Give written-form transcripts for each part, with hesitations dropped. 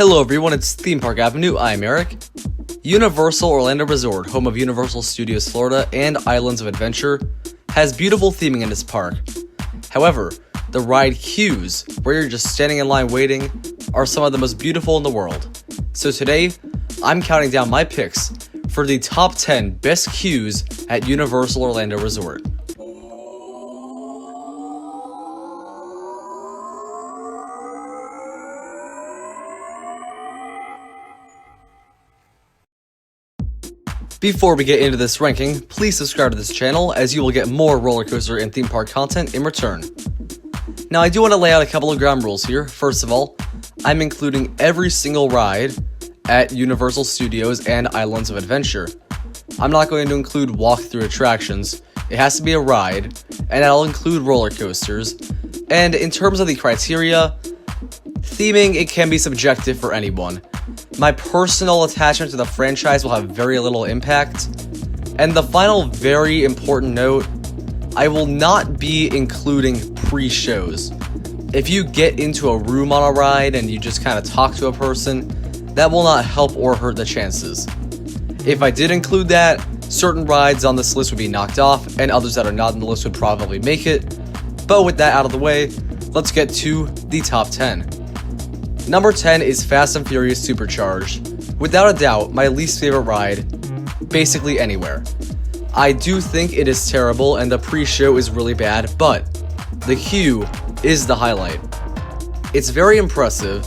Hello everyone, it's Theme Park Avenue, I'm Eric. Universal Orlando Resort, home of Universal Studios Florida and Islands of Adventure, has beautiful theming in its park. However, the ride queues, where you're just standing in line waiting, are some of the most beautiful in the world. So today, I'm counting down my picks for the top 10 best queues at Universal Orlando Resort. Before we get into this ranking, please subscribe to this channel as you will get more roller coaster and theme park content in return. Now I do want to lay out a couple of ground rules here. First of all, I'm including every single ride at Universal Studios and Islands of Adventure. I'm not going to include walk-through attractions. It has to be a ride, and I'll include roller coasters. And in terms of the criteria, theming, it can be subjective for anyone. My personal attachment to the franchise will have very little impact. And the final very important note, I will not be including pre-shows. If you get into a room on a ride and you just kind of talk to a person, that will not help or hurt the chances. If I did include that, certain rides on this list would be knocked off, and others that are not on the list would probably make it. But with that out of the way, let's get to the top 10. Number 10 is Fast and Furious Supercharged. Without a doubt, my least favorite ride, basically anywhere. I do think it is terrible and the pre-show is really bad, but the queue is the highlight. It's very impressive,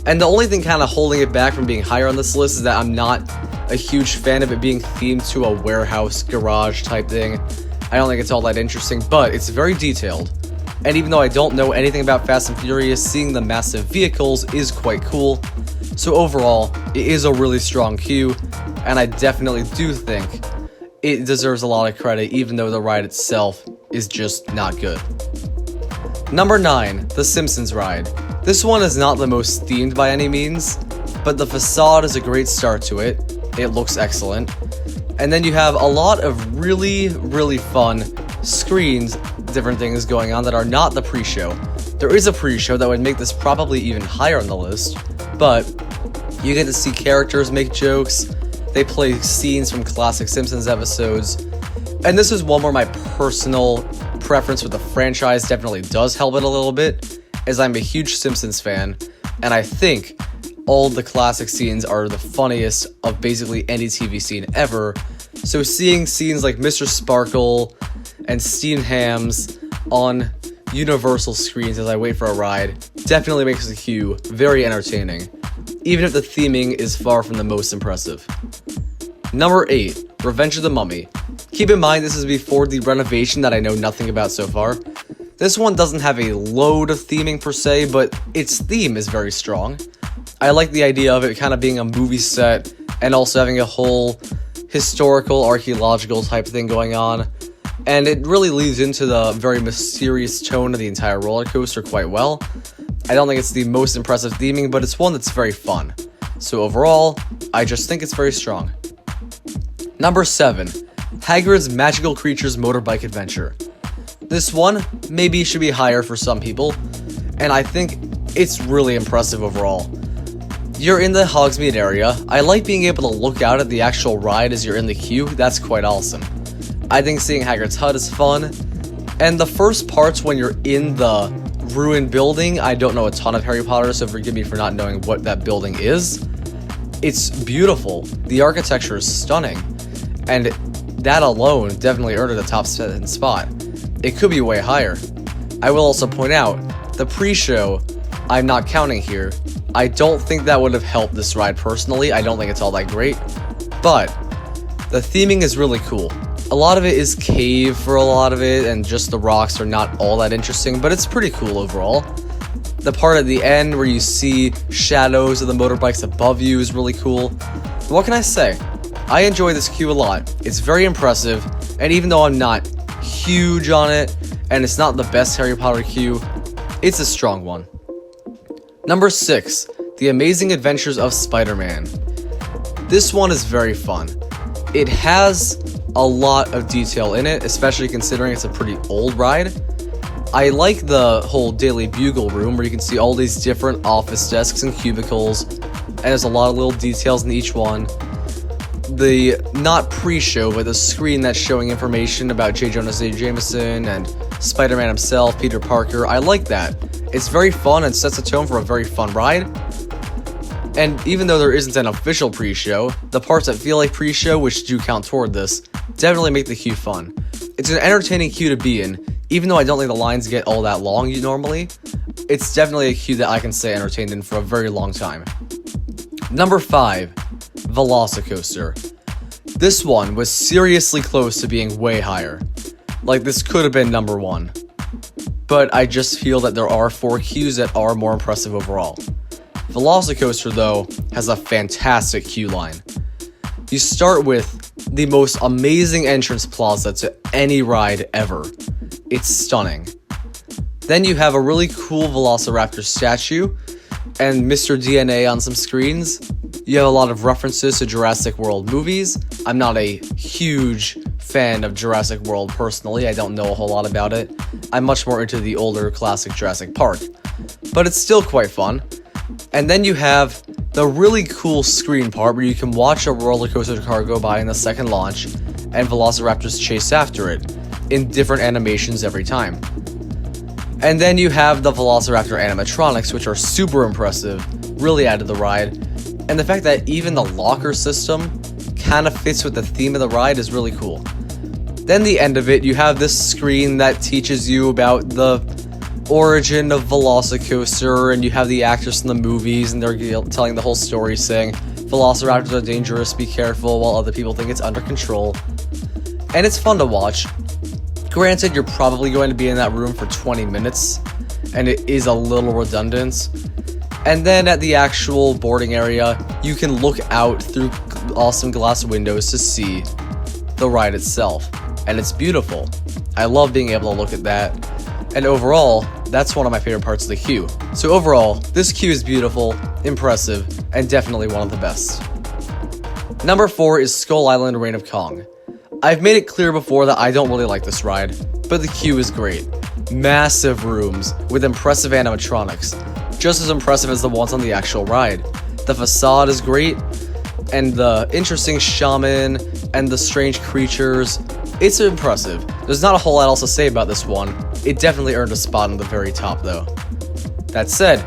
and the only thing kind of holding it back from being higher on this list is that I'm not a huge fan of it being themed to a warehouse garage type thing. I don't think it's all that interesting, but it's very detailed. And even though I don't know anything about Fast and Furious, seeing the massive vehicles is quite cool. So overall, it is a really strong queue, and I definitely do think it deserves a lot of credit, even though the ride itself is just not good. Number 9, The Simpsons Ride. This one is not the most themed by any means, but the facade is a great start to it. It looks excellent. And then you have a lot of really fun screens, different things going on that are not the pre-show. There is a pre-show that would make this probably even higher on the list, but you get to see characters make jokes, they play scenes from classic Simpsons episodes, and this is one where my personal preference for the franchise definitely does help it a little bit, as I'm a huge Simpsons fan, and I think all the classic scenes are the funniest of basically any TV scene ever. So seeing scenes like Mr. Sparkle and steamed hams on Universal screens as I wait for a ride definitely makes the queue very entertaining, even if the theming is far from the most impressive. Number 8, Revenge of the Mummy. Keep in mind this is before the renovation that I know nothing about so far. This one doesn't have a load of theming per se, but its theme is very strong. I like the idea of it kind of being a movie set and also having a whole historical, archaeological type thing going on. And it really leads into the very mysterious tone of the entire roller coaster quite well. I don't think it's the most impressive theming, but it's one that's very fun. So overall, I just think it's very strong. Number 7, Hagrid's Magical Creatures Motorbike Adventure. This one maybe should be higher for some people, and I think it's really impressive overall. You're in the Hogsmeade area. I like being able to look out at the actual ride as you're in the queue. That's quite awesome. I think seeing Hagrid's hut is fun, and the first parts when you're in the ruined building, I don't know a ton of Harry Potter, so forgive me for not knowing what that building is. It's beautiful. The architecture is stunning, and that alone definitely earned it a top 7 spot. It could be way higher. I will also point out, the pre-show, I'm not counting here. I don't think that would have helped this ride personally. I don't think it's all that great, but the theming is really cool. A lot of it is cave for a lot of it, and just the rocks are not all that interesting, but it's pretty cool overall. The part at the end where you see shadows of the motorbikes above you is really cool. What can I say? I enjoy this queue a lot. It's very impressive, and even though I'm not huge on it, and it's not the best Harry Potter queue, it's a strong one. Number 6, The Amazing Adventures of Spider-Man. This one is very fun. It has a lot of detail in it, especially considering it's a pretty old ride. I like the whole Daily Bugle room where you can see all these different office desks and cubicles, and there's a lot of little details in each one. The, not pre-show, but the screen that's showing information about J. Jonah Jameson and Spider-Man himself, Peter Parker, I like that. It's very fun and sets a tone for a very fun ride. And even though there isn't an official pre-show, the parts that feel like pre-show, which do count toward this, definitely make the queue fun. It's an entertaining queue to be in, even though I don't think the lines get all that long normally. It's definitely a queue that I can stay entertained in for a very long time. Number 5, Velocicoaster. This one was seriously close to being way higher. Like, this could have been number 1. But I just feel that there are 4 queues that are more impressive overall. Velocicoaster, though, has a fantastic queue line. You start with the most amazing entrance plaza to any ride ever. It's stunning. Then you have a really cool Velociraptor statue and Mr. DNA on some screens. You have a lot of references to Jurassic World movies. I'm not a huge fan of Jurassic World personally. I don't know a whole lot about it. I'm much more into the older classic Jurassic Park. But it's still quite fun. And then you have the really cool screen part where you can watch a roller coaster car go by in the second launch and Velociraptors chase after it in different animations every time. And then you have the Velociraptor animatronics, which are super impressive, really add to the ride. And the fact that even the locker system kind of fits with the theme of the ride is really cool. Then the end of it, you have this screen that teaches you about the origin of Velocicoaster, and you have the actors in the movies, and they're telling the whole story saying, Velociraptors are dangerous, be careful, while other people think it's under control. And it's fun to watch. Granted, you're probably going to be in that room for 20 minutes, and it is a little redundant. And then at the actual boarding area, you can look out through awesome glass windows to see the ride itself. And it's beautiful. I love being able to look at that. And overall, that's one of my favorite parts of the queue. So overall, this queue is beautiful, impressive, and definitely one of the best. Number 4 is Skull Island Reign of Kong. I've made it clear before that I don't really like this ride, but the queue is great. Massive rooms with impressive animatronics, just as impressive as the ones on the actual ride. The facade is great, and the interesting shaman and the strange creatures, it's impressive. There's not a whole lot else to say about this one. It definitely earned a spot on the very top though. That said,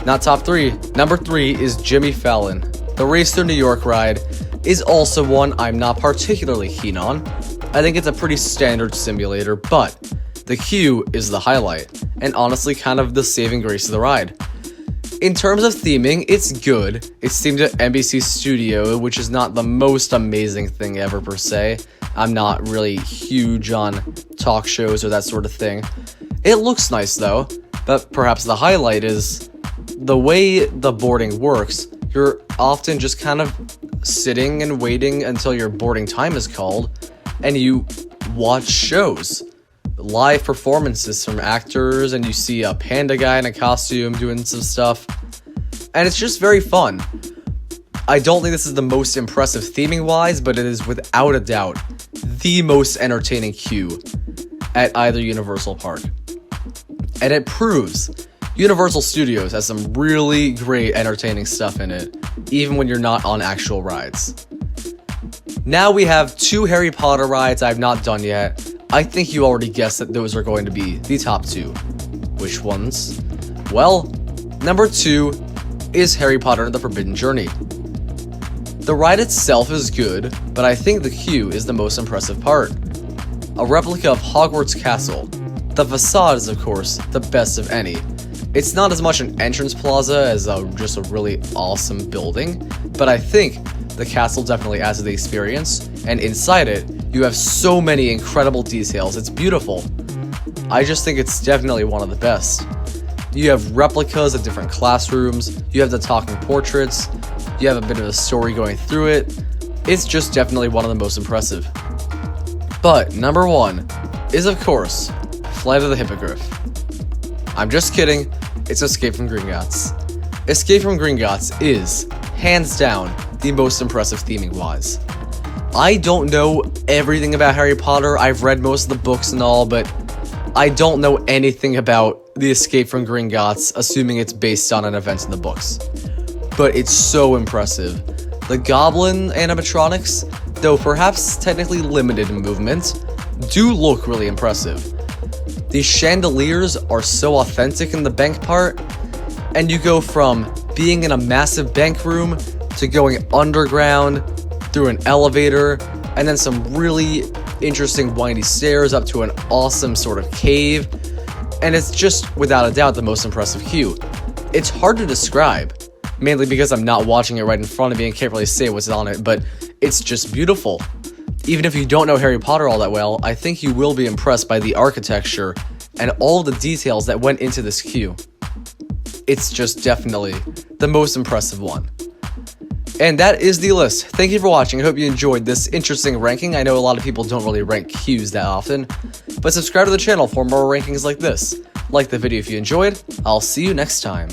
not top 3. Number 3 is Jimmy Fallon. The Race Through New York ride is also one I'm not particularly keen on. I think it's a pretty standard simulator, but the queue is the highlight, and honestly kind of the saving grace of the ride. In terms of theming, it's good. It's themed to NBC Studio, which is not the most amazing thing ever per se. I'm not really huge on talk shows or that sort of thing. It looks nice though, but perhaps the highlight is the way the boarding works. You're often just kind of sitting and waiting until your boarding time is called, and you watch shows. Live performances from actors, and you see a panda guy in a costume doing some stuff, and it's just very fun. I don't think this is the most impressive theming wise, but it is without a doubt the most entertaining queue at either Universal park. And it proves Universal Studios has some really great entertaining stuff in it, even when you're not on actual rides. Now we have 2 Harry Potter rides I've not done yet. I think you already guessed that those are going to be the top 2. Which ones? Well, number 2 is Harry Potter and the Forbidden Journey. The ride itself is good, but I think the queue is the most impressive part. A replica of Hogwarts Castle. The facade is, of course, the best of any. It's not as much an entrance plaza as just a really awesome building, but I think the castle definitely adds to the experience, and inside it, you have so many incredible details. It's beautiful. I just think it's definitely one of the best. You have replicas of different classrooms, you have the talking portraits, you have a bit of a story going through it. It's just definitely one of the most impressive. But number 1 is, of course, Flight of the Hippogriff. I'm just kidding, it's Escape from Gringotts. Escape from Gringotts is, hands down, the most impressive theming wise. I don't know everything about Harry Potter, I've read most of the books and all, but I don't know anything about the Escape from Gringotts, assuming it's based on an event in the books. But it's so impressive. The goblin animatronics, though perhaps technically limited in movement, do look really impressive. These chandeliers are so authentic in the bank part, and you go from being in a massive bank room to going underground through an elevator, and then some really interesting windy stairs up to an awesome sort of cave, and it's just without a doubt the most impressive queue. It's hard to describe, mainly because I'm not watching it right in front of me and can't really say what's on it, but it's just beautiful. Even if you don't know Harry Potter all that well, I think you will be impressed by the architecture and all the details that went into this queue. It's just definitely the most impressive one. And that is the list. Thank you for watching. I hope you enjoyed this interesting ranking. I know a lot of people don't really rank queues that often, but subscribe to the channel for more rankings like this. Like the video if you enjoyed. I'll see you next time.